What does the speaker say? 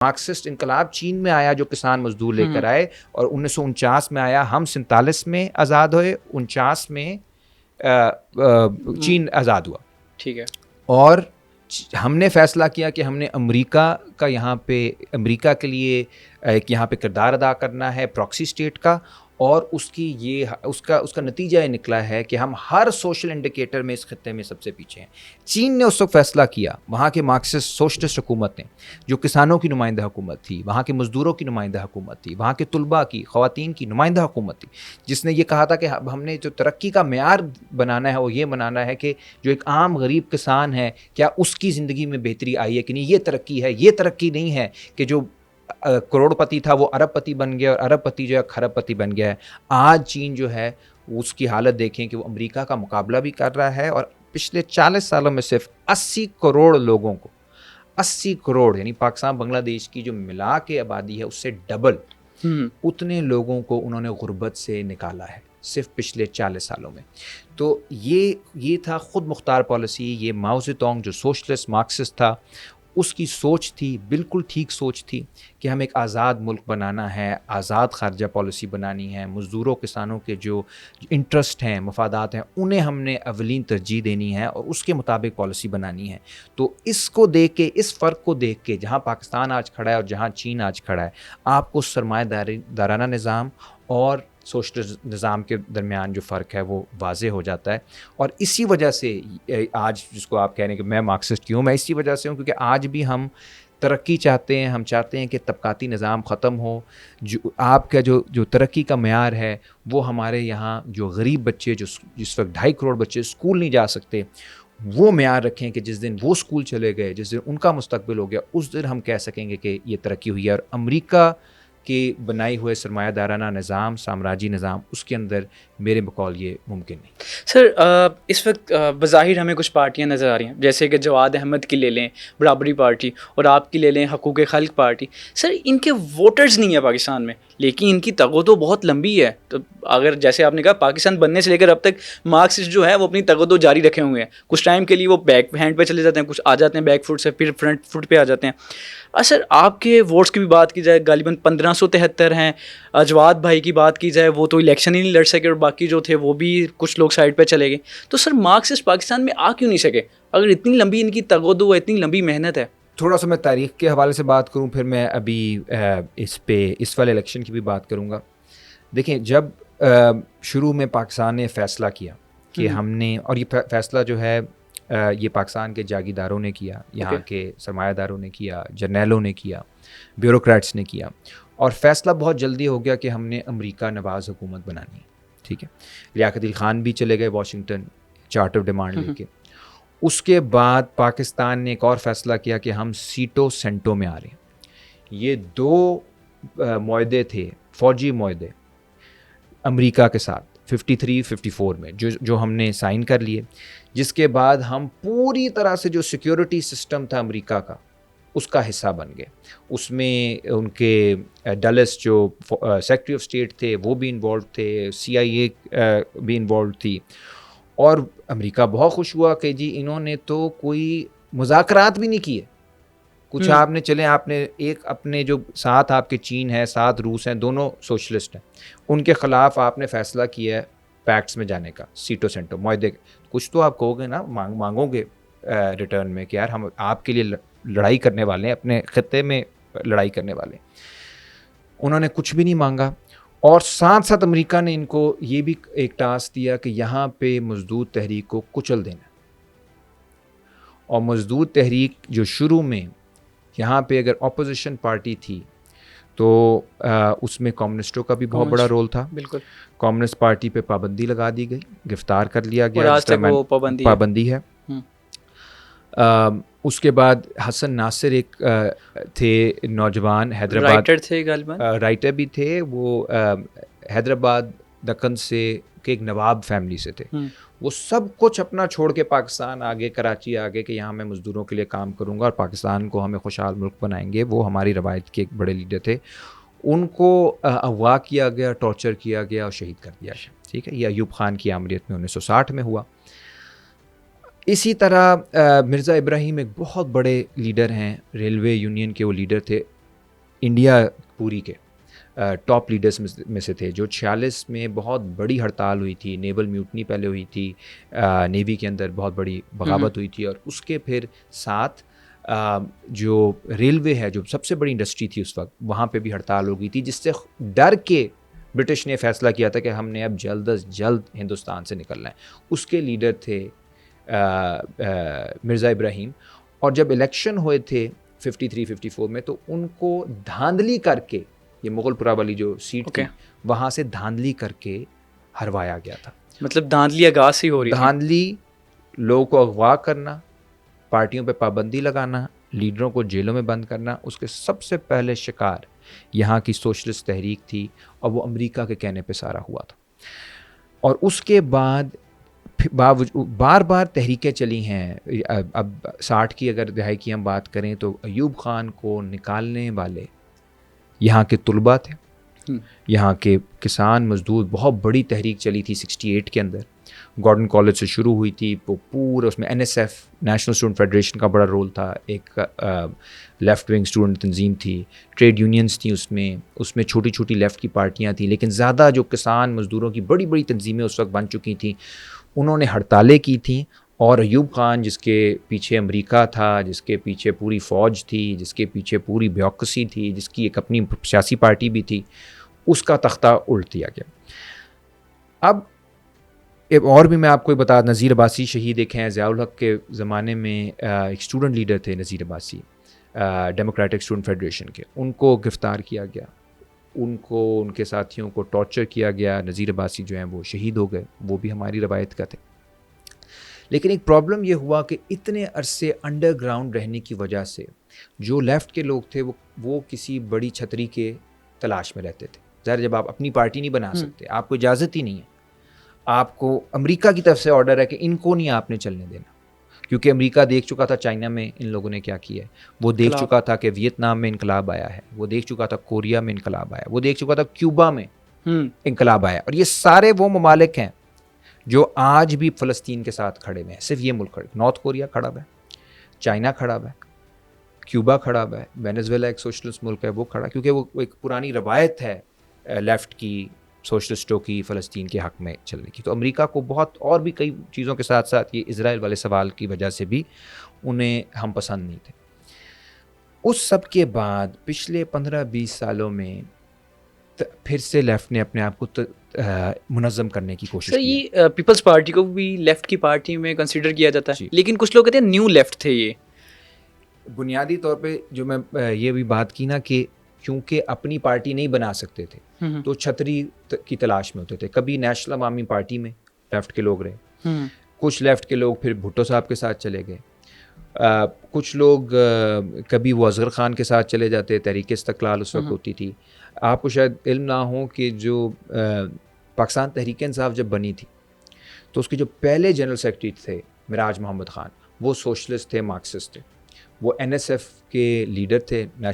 Marxist انقلاب چین میں آیا جو کسان مزدور لے کر آئے، اور 1949 میں آیا، ہم 47 میں آزاد ہوئے، 49 میں چین آزاد ہوا. ٹھیک ہے. اور ہم نے فیصلہ کیا کہ ہم نے امریکہ کا یہاں پہ امریکہ کے لیے ایک یہاں پہ کردار ادا کرنا ہے پراکسی اسٹیٹ کا، اور اس کا نتیجہ یہ نکلا ہے کہ ہم ہر سوشل انڈیکیٹر میں اس خطے میں سب سے پیچھے ہیں. چین نے اس وقت فیصلہ کیا، وہاں کے مارکسسٹ سوشلسٹ حکومت نے، جو کسانوں کی نمائندہ حکومت تھی، وہاں کے مزدوروں کی نمائندہ حکومت تھی، وہاں کے طلباء کی، خواتین کی نمائندہ حکومت تھی، جس نے یہ کہا تھا کہ ہم نے جو ترقی کا معیار بنانا ہے وہ یہ بنانا ہے کہ جو ایک عام غریب کسان ہے کیا اس کی زندگی میں بہتری آئی ہے کہ نہیں. یہ ترقی ہے، یہ ترقی نہیں ہے کہ جو کروڑ پتی تھا وہ ارب پتی بن گیا اور ارب پتی جو ہے کھرب پتی بن گیا ہے. آج چین جو ہے اس کی حالت دیکھیں کہ وہ امریکہ کا مقابلہ بھی کر رہا ہے، اور پچھلے 40 سالوں میں صرف 80 کروڑ لوگوں کو، 80 کروڑ یعنی پاکستان بنگلہ دیش کی جو ملا کے آبادی ہے اس سے ڈبل، اتنے لوگوں کو انہوں نے غربت سے نکالا ہے صرف پچھلے 40 سالوں میں. تو یہ تھا خود مختار پالیسی. یہ ماؤ سے تونگ جو سوشلسٹ مارکسسٹ تھا اس کی سوچ تھی، بالکل ٹھیک سوچ تھی کہ ہم ایک آزاد ملک بنانا ہے، آزاد خارجہ پالیسی بنانی ہے، مزدوروں کسانوں کے جو انٹرسٹ ہیں، مفادات ہیں، انہیں ہم نے اولین ترجیح دینی ہے اور اس کے مطابق پالیسی بنانی ہے. تو اس کو دیکھ کے، اس فرق کو دیکھ کے، جہاں پاکستان آج کھڑا ہے اور جہاں چین آج کھڑا ہے، آپ کو سرمایہ دارانہ نظام اور سوشلسٹ نظام کے درمیان جو فرق ہے وہ واضح ہو جاتا ہے. اور اسی وجہ سے آج جس کو آپ کہہ رہے ہیں کہ میں مارکسسٹ کیوں، میں اسی وجہ سے ہوں کیونکہ آج بھی ہم ترقی چاہتے ہیں. ہم چاہتے ہیں کہ طبقاتی نظام ختم ہو. جو آپ کا جو ترقی کا معیار ہے وہ ہمارے یہاں جو غریب بچے، جو جس وقت 2.5 کروڑ بچے اسکول نہیں جا سکتے، وہ معیار رکھیں کہ جس دن وہ اسکول چلے گئے، جس دن ان کا مستقبل ہو گیا، اس دن ہم کہہ سکیں گے کہ یہ ترقی ہوئی ہے. اور امریکہ کے بنائے ہوئے سرمایہ دارانہ نظام، سامراجی نظام، اس کے اندر میرے بقول یہ ممکن نہیں. سر اس وقت بظاہر ہمیں کچھ پارٹیاں نظر آ رہی ہیں، جیسے کہ جواد احمد کی لے لیں برابری پارٹی، اور آپ کی لے لیں حقوق خلق پارٹی. سر ان کے ووٹرز نہیں ہیں پاکستان میں، لیکن ان کی تگودو بہت لمبی ہے. تو اگر جیسے آپ نے کہا پاکستان بننے سے لے کر اب تک مارکسسٹ جو ہے وہ اپنی تگودو جاری رکھے ہوئے ہیں. کچھ ٹائم کے لیے وہ بیک ہینڈ پہ چلے جاتے ہیں، کچھ آ جاتے ہیں بیک فٹ سے، پھر فرنٹ فٹ پہ آ جاتے ہیں. سر آپ کے ووٹس کی بھی بات کی جائے غالباً 1573 ہیں. جواد بھائی کی بات کی جائے وہ تو الیکشن ہی نہیں لڑ سکے، اور باقی جو تھے وہ بھی کچھ لوگ سائڈ پہ چلے گئے. تو سر مارکسسٹ پاکستان میں آ کیوں نہیں سکے اگر اتنی لمبی ان کی تگودو ہے، اتنی لمبی محنت ہے؟ تھوڑا سا میں تاریخ کے حوالے سے بات کروں، پھر میں ابھی اس والے الیکشن کی بھی بات کروں گا. دیکھیں جب شروع میں پاکستان نے فیصلہ کیا کہ ہم نے، اور یہ فیصلہ جو ہے یہ پاکستان کے جاگیرداروں نے کیا، یہاں کے سرمایہ داروں نے کیا، جرنیلوں نے کیا، بیوروکریٹس نے کیا، اور فیصلہ بہت جلدی ہو گیا کہ ہم نے امریکہ نواز حکومت بنانی ہے. ٹھیک ہے، لیاقت علی خان بھی چلے گئے واشنگٹن چارٹر ڈیمانڈ لے کے. اس کے بعد پاکستان نے ایک اور فیصلہ کیا کہ ہم سیٹو سینٹو میں آ رہے ہیں. یہ 2 معاہدے تھے، فوجی معاہدے امریکہ کے ساتھ 53-54 میں جو ہم نے سائن کر لیے، جس کے بعد ہم پوری طرح سے جو سیکیورٹی سسٹم تھا امریکہ کا اس کا حصہ بن گئے. اس میں ان کے ڈلس جو سیکرٹری آف اسٹیٹ تھے وہ بھی انوالوڈ تھے، CIA بھی انوالوڈ تھی. اور امریکہ بہت خوش ہوا کہ جی انہوں نے تو کوئی مذاکرات بھی نہیں کیے کچھ. آپ نے چلیں، آپ نے ایک اپنے جو ساتھ آپ کے چین ہے، ساتھ روس ہیں، دونوں سوشلسٹ ہیں، ان کے خلاف آپ نے فیصلہ کیا ہے پیکٹس میں جانے کا، سیٹو سینٹو معاہدے. کچھ تو آپ کہو گے نا، مانگو گے ریٹرن میں کہ یار ہم آپ کے لیے لڑائی کرنے والے ہیں، اپنے خطے میں لڑائی کرنے والے ہیں. انہوں نے کچھ بھی نہیں مانگا. اور ساتھ ساتھ امریکہ نے ان کو یہ بھی ایک ٹاسک دیا کہ یہاں پہ مزدور تحریک کو کچل دینا. اور مزدور تحریک جو شروع میں یہاں پہ اگر اپوزیشن پارٹی تھی تو اس میں کمیونسٹوں کا بھی بہت بڑا رول تھا. بالکل، کمیونسٹ پارٹی پہ پابندی لگا دی گئی، گرفتار کر لیا گیا، اور آج تک وہ پابندی ہے. اس کے بعد حسن ناصر ایک تھے نوجوان، حیدرآباد رائٹر تھے غالباً، رائٹر بھی تھے. وہ حیدرآباد دکن سے کہ ایک نواب فیملی سے تھے. وہ سب کچھ اپنا چھوڑ کے پاکستان آگے، کراچی آگے کہ یہاں میں مزدوروں کے لیے کام کروں گا اور پاکستان کو ہمیں خوشحال ملک بنائیں گے. وہ ہماری روایت کے ایک بڑے لیڈر تھے. ان کو اغوا کیا گیا، ٹارچر کیا گیا اور شہید کر دیا گیا. ٹھیک ہے، یہ ایوب خان کی آمریت میں 1960 میں ہوا. اسی طرح مرزا ابراہیم ایک بہت بڑے لیڈر ہیں، ریلوے یونین کے وہ لیڈر تھے. انڈیا پوری کے ٹاپ لیڈرز میں سے تھے، جو 46 میں بہت بڑی ہڑتال ہوئی تھی، نیول میوٹنی پہلے ہوئی تھی، نیوی کے اندر بہت بڑی بغاوت ہوئی تھی، اور اس کے پھر ساتھ جو ریلوے ہے جو سب سے بڑی انڈسٹری تھی اس وقت، وہاں پہ بھی ہڑتال ہو گئی تھی، جس سے ڈر کے برٹش نے فیصلہ کیا تھا کہ ہم نے اب جلد از جلد ہندوستان سے نکلنا ہے۔ اس کے لیڈر تھے مرزا ابراہیم، اور جب الیکشن ہوئے تھے 53-54 میں، تو ان کو دھاندلی کر کے، یہ مغل پورہ والی جو سیٹ تھی وہاں سے دھاندلی کر کے ہروایا گیا تھا۔ مطلب دھاندلی آغاز سے ہی ہو رہی تھی؟ دھاندلی، لوگوں کو اغوا کرنا، پارٹیوں پہ پابندی لگانا، لیڈروں کو جیلوں میں بند کرنا، اس کے سب سے پہلے شکار یہاں کی سوشلسٹ تحریک تھی، اور وہ امریکہ کے کہنے پہ سارا ہوا تھا۔ اور اس کے بعد بار بار تحریکیں چلی ہیں۔ اب 60 کی اگر دہائی کی ہم بات کریں تو ایوب خان کو نکالنے والے یہاں کے طلباء تھے، یہاں کے کسان مزدور، بہت بڑی تحریک چلی تھی 68 کے اندر، گارڈن کالج سے شروع ہوئی تھی، وہ پورا اس میں NSF نیشنل اسٹوڈنٹ فیڈریشن کا بڑا رول تھا، ایک لیفٹ ونگ اسٹوڈنٹ تنظیم تھی، ٹریڈ یونینز تھیں اس میں چھوٹی چھوٹی لیفٹ کی پارٹیاں تھیں، لیکن زیادہ جو کسان مزدوروں کی بڑی بڑی تنظیمیں اس وقت بن چکی تھیں، انہوں نے ہڑتالیں کی تھیں، اور ایوب خان جس کے پیچھے امریکہ تھا، جس کے پیچھے پوری فوج تھی، جس کے پیچھے پوری بیوروکریسی تھی، جس کی ایک اپنی سیاسی پارٹی بھی تھی، اس کا تختہ الٹ دیا گیا۔ اب ایک اور بھی میں آپ کو بتا، نذیر عباسی شہید ایک ہیں، ضیاء الحق کے زمانے میں ایک اسٹوڈنٹ لیڈر تھے Nazir Abbasi, democratic student federation کے، ان کو گرفتار کیا گیا، ان کے ساتھیوں کو ٹارچر کیا گیا، نذیر عباسی جو ہیں وہ شہید ہو گئے، وہ بھی ہماری روایت کا تھے۔ لیکن ایک پرابلم یہ ہوا کہ اتنے عرصے انڈر گراؤنڈ رہنے کی وجہ سے جو لیفٹ کے لوگ تھے وہ کسی بڑی چھتری کے تلاش میں رہتے تھے۔ ظاہر جب آپ اپنی پارٹی نہیں بنا سکتے، آپ کو اجازت ہی نہیں ہے، آپ کو امریکہ کی طرف سے آرڈر ہے کہ ان کو نہیں آپ نے چلنے دینا، کیونکہ امریکہ دیکھ چکا تھا چائنا میں ان لوگوں نے کیا کیا ہے، وہ دیکھ چکا تھا کہ ویتنام میں انقلاب آیا ہے، وہ دیکھ چکا تھا کوریا میں انقلاب آیا، وہ دیکھ چکا تھا کیوبا میں انقلاب آیا، اور یہ سارے وہ ممالک ہیں جو آج بھی فلسطین کے ساتھ کھڑے ہوئے ہیں۔ صرف یہ ملک کھڑے، نارتھ کوریا کھڑا ہوا ہے، چائنا کھڑا ہوا ہے، کیوبا کھڑا ہوا ہے، وینیزویلا ایک سوشلسٹ ملک ہے وہ کھڑا، کیونکہ وہ ایک پرانی روایت ہے لیفٹ کی، سوشلسٹوں کی، فلسطین کے حق میں چلنے کی۔ تو امریکہ کو بہت اور بھی کئی چیزوں کے ساتھ ساتھ یہ اسرائیل والے سوال کی وجہ سے بھی انہیں ہم پسند نہیں تھے۔ اس سب کے بعد پچھلے 15-20 سالوں میں پھر سے لیفٹ نے اپنے آپ کو منظم کرنے کی کوشش کی۔ یہ پیپلز پارٹی کو بھی لیفٹ کی پارٹی میں کنسیڈر کیا جاتا ہے، لیکن کچھ لوگ کہتے ہیں نیو لیفٹ تھے یہ۔ بنیادی طور پہ جو میں یہ بھی بات کی نا کہ کیونکہ اپنی پارٹی نہیں بنا سکتے تھے تو چھتری کی تلاش میں ہوتے تھے۔ کبھی نیشنل عوامی پارٹی میں لیفٹ کے لوگ رہے، کچھ لیفٹ کے لوگ پھر بھٹو صاحب کے ساتھ چلے گئے، کچھ لوگ کبھی وہ اصغر خان کے ساتھ چلے جاتے، تحریک استقلال اس وقت ہوتی تھی۔ آپ کو شاید علم نہ ہو کہ جو پاکستان تحریک انصاف جب بنی تھی تو اس کے جو پہلے جنرل سیکرٹری تھے مراج محمد خان، وہ سوشلسٹ تھے، مارکسسٹ تھے، وہ NSF کے لیڈر تھے، نیشنل